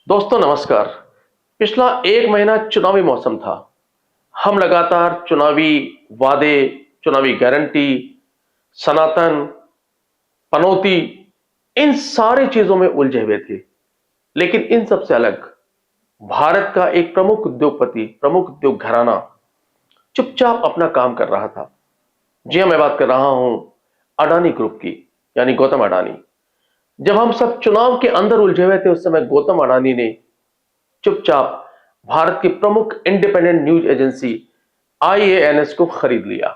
दोस्तों नमस्कार। पिछला एक महीना चुनावी मौसम था। हम लगातार चुनावी वादे, चुनावी गारंटी, सनातन, पनौती, इन सारी चीजों में उलझे हुए थे। लेकिन इन सबसे अलग भारत का एक प्रमुख उद्योगपति, प्रमुख उद्योग घराना चुपचाप अपना काम कर रहा था। जी हाँ, मैं बात कर रहा हूं अडानी ग्रुप की, यानी गौतम अडानी। जब हम सब चुनाव के अंदर उलझे हुए थे, उस समय गौतम अडानी ने चुपचाप भारत की प्रमुख इंडिपेंडेंट न्यूज एजेंसी आईएएनएस को खरीद लिया।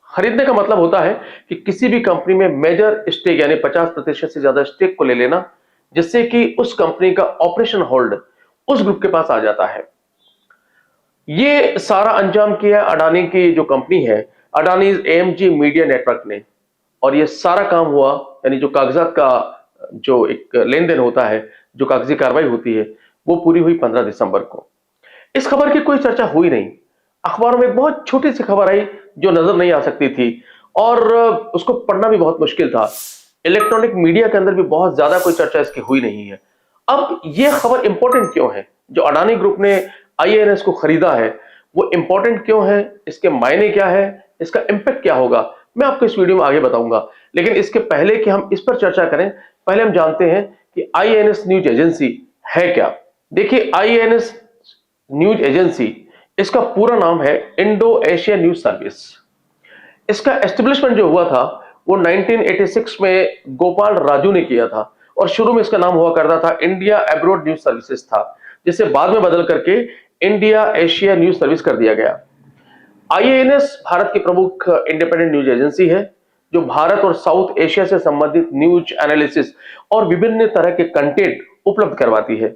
खरीदने का मतलब होता है कि किसी भी कंपनी में मेजर स्टेक यानी 50% से ज्यादा स्टेक को ले लेना, जिससे कि उस कंपनी का ऑपरेशन होल्ड उस ग्रुप के पास आ जाता है। ये सारा अंजाम किया अडानी की जो कंपनी है, अडानी एएमजी मीडिया नेटवर्क ने। और ये सारा काम हुआ, यानी जो कागजात का जो एक लेन देन होता है, जो कागजी कार्रवाई होती है, वो पूरी हुई 15 दिसंबर को। इस खबर की कोई चर्चा हुई नहीं। अखबारों में एक बहुत छोटी सी खबर आई जो नजर नहीं आ सकती थी, और उसको पढ़ना भी बहुत मुश्किल था। इलेक्ट्रॉनिक मीडिया के अंदर भी बहुत ज्यादा कोई चर्चा इसकी हुई नहीं है। अब यह खबर इंपॉर्टेंट क्यों है? जो अडानी ग्रुप ने आईएनएस को खरीदा है, वो इंपॉर्टेंट क्यों है? इसके मायने क्या है? इसका इंपैक्ट क्या होगा? मैं आपको इस वीडियो में आगे बताऊंगा। लेकिन इसके पहले कि हम इस पर चर्चा करें, पहले हम जानते हैं कि आईएनएस न्यूज एजेंसी है क्या। देखिए, आईएनएस न्यूज एजेंसी, इसका पूरा नाम है इंडो एशिया न्यूज सर्विस। इसका एस्टेब्लिशमेंट जो हुआ था वो 1986 में गोपाल राजू ने किया था, और शुरू में इसका नाम हुआ करता था इंडिया एब्रोड न्यूज सर्विसेज था, जिसे बाद में बदल करके इंडिया एशिया न्यूज सर्विस कर दिया गया। आईएएनएस भारत की प्रमुख इंडिपेंडेंट न्यूज एजेंसी है, जो भारत और साउथ एशिया से संबंधित न्यूज एनालिसिस और विभिन्न तरह के कंटेंट उपलब्ध करवाती है।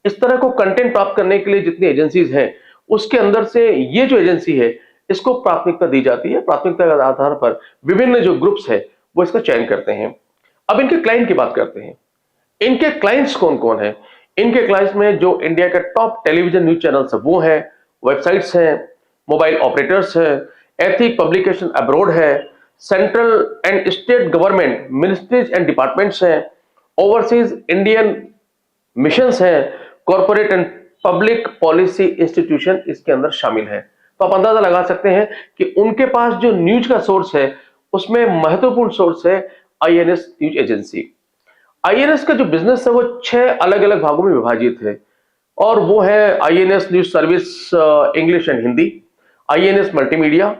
इस तरह को कंटेंट प्राप्त करने के लिए जितनी एजेंसीज हैं, उसके अंदर से ये जो एजेंसी है, इसको प्राथमिकता दी जाती है। प्राथमिकता के आधार पर विभिन्न जो ग्रुप्स है, वो इसका चयन करते हैं। अब इनके क्लाइंट की बात करते हैं। इनके क्लाइंट्स कौन कौन है? इनके क्लाइंट्स में जो इंडिया के टॉप टेलीविजन न्यूज चैनल्स है वो है, वेबसाइट्स हैं, मोबाइल ऑपरेटर्स है, एथिक पब्लिकेशन अब्रोड है, central and state government ministries and departments हैं, ओवरसीज इंडियन मिशंस हैं, corporate and public policy institution इसके अंदर शामिल है। तो आप अंदाजा लगा सकते हैं कि उनके पास जो न्यूज का सोर्स है, उसमें महत्वपूर्ण सोर्स है आईएनएस न्यूज एजेंसी। आईएनएस का जो बिजनेस है वो 6 अलग अलग भागों में विभाजित है, और वो है INS news service English and Hindi, INS multimedia,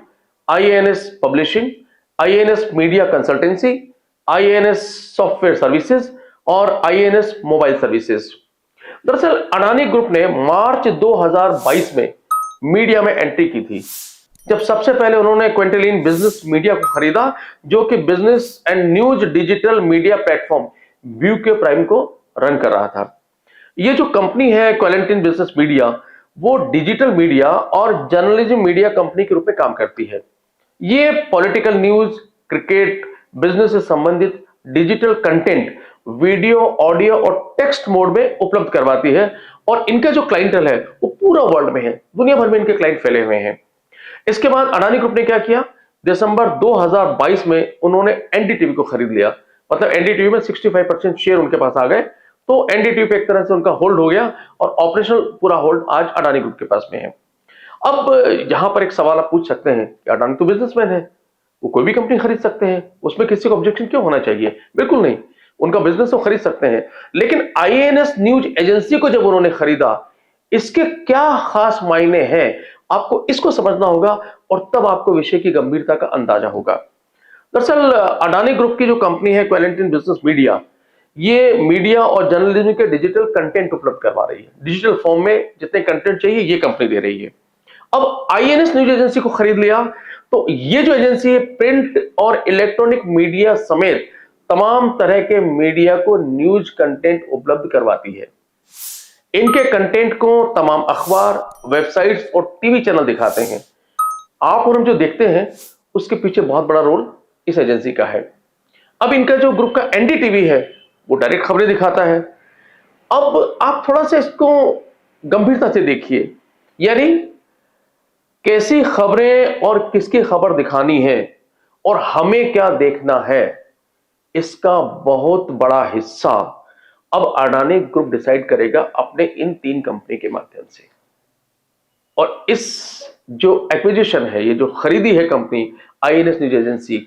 INS publishing, INS media consultancy, INS software services और आईएनएस मोबाइल सर्विसेज। दरअसल अडानी ग्रुप ने मार्च 2022 में मीडिया में एंट्री की थी, जब सबसे पहले उन्होंने क्विंटलिन बिजनेस मीडिया को खरीदा, जो कि business and news digital media platform view के प्राइम को रन कर रहा था। ये जो कंपनी है क्विंटलिन बिजनेस मीडिया, वो डिजिटल मीडिया और जर्नलिज्म मीडिया कंपनी के रूप में काम करती है। ये पॉलिटिकल न्यूज, क्रिकेट, बिजनेस से संबंधित डिजिटल कंटेंट वीडियो, ऑडियो और टेक्स्ट मोड में उपलब्ध करवाती है, और इनका जो क्लाइंटल है वो पूरा वर्ल्ड में है, दुनिया भर में इनके क्लाइंट फैले हुए हैं। इसके बाद अडानी ग्रुप ने क्या किया? दिसंबर 2022 में उन्होंने एनडीटीवी को खरीद लिया। मतलब एनडीटीवी में 65% शेयर उनके पास आ गए, तो एनडीटीवी पे एक तरह से उनका होल्ड हो गया, और ऑपरेशनल पूरा होल्ड आज अडानी ग्रुप के पास में है। अब यहां पर एक सवाल आप पूछ सकते हैं कि अडानी तो बिजनेसमैन है, वो कोई भी कंपनी खरीद सकते हैं, उसमें किसी को ऑब्जेक्शन क्यों होना चाहिए? बिल्कुल नहीं, उनका बिजनेस तो खरीद सकते हैं। लेकिन आईएनएस न्यूज एजेंसी को जब उन्होंने खरीदा, इसके क्या खास मायने हैं, आपको इसको समझना होगा, और तब आपको विषय की गंभीरता का अंदाजा होगा। दरअसल अडानी ग्रुप की जो कंपनी है क्विंटलिन बिजनेस मीडिया, ये मीडिया और जर्नलिज्म के डिजिटल कंटेंट उपलब्ध करवा रही है। डिजिटल फॉर्म में जितने कंटेंट चाहिए ये कंपनी दे रही है। अब आईएनएस न्यूज एजेंसी को खरीद लिया, तो ये जो एजेंसी है प्रिंट और इलेक्ट्रॉनिक मीडिया समेत तमाम तरह के मीडिया को न्यूज कंटेंट उपलब्ध करवाती है। इनके कंटेंट को तमाम अखबार, वेबसाइट्स और टीवी चैनल दिखाते हैं। आप और हम जो देखते हैं, उसके पीछे बहुत बड़ा रोल इस एजेंसी का है। अब इनका जो ग्रुप का एनडीटीवी है, वो डायरेक्ट खबरें दिखाता है। अब आप थोड़ा सा इसको गंभीरता से देखिए, यानी कैसी खबरें और किसकी खबर दिखानी है और हमें क्या देखना है, इसका बहुत बड़ा हिस्सा अब अडानी ग्रुप डिसाइड करेगा अपने इन 3 कंपनी के माध्यम से। और इस जो एक्विजिशन है, ये जो खरीदी है कंपनी आईएनएक्स न्यूज एजेंसी,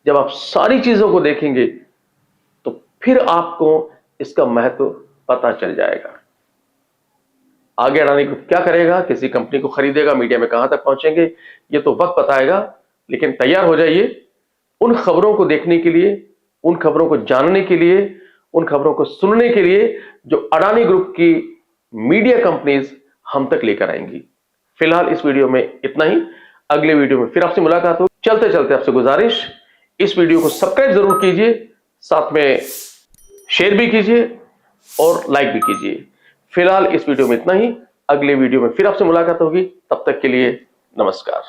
जब आप सारी चीजों को देखेंगे तो फिर आपको इसका महत्व पता चल जाएगा। आगे अडानी ग्रुप क्या करेगा, किसी कंपनी को खरीदेगा, मीडिया में कहां तक पहुंचेंगे, ये तो वक्त बताएगा। लेकिन तैयार हो जाइए उन खबरों को देखने के लिए, उन खबरों को जानने के लिए, उन खबरों को सुनने के लिए जो अडानी ग्रुप की मीडिया कंपनीज हम तक लेकर आएंगी। फिलहाल इस वीडियो में इतना ही। अगले वीडियो में फिर आपसे मुलाकात हो। चलते चलते आपसे गुजारिश, इस वीडियो को सब्सक्राइब जरूर कीजिए, साथ में शेयर भी कीजिए और लाइक भी कीजिए। फिलहाल इस वीडियो में इतना ही। अगले वीडियो में फिर आपसे मुलाकात होगी। तब तक के लिए नमस्कार।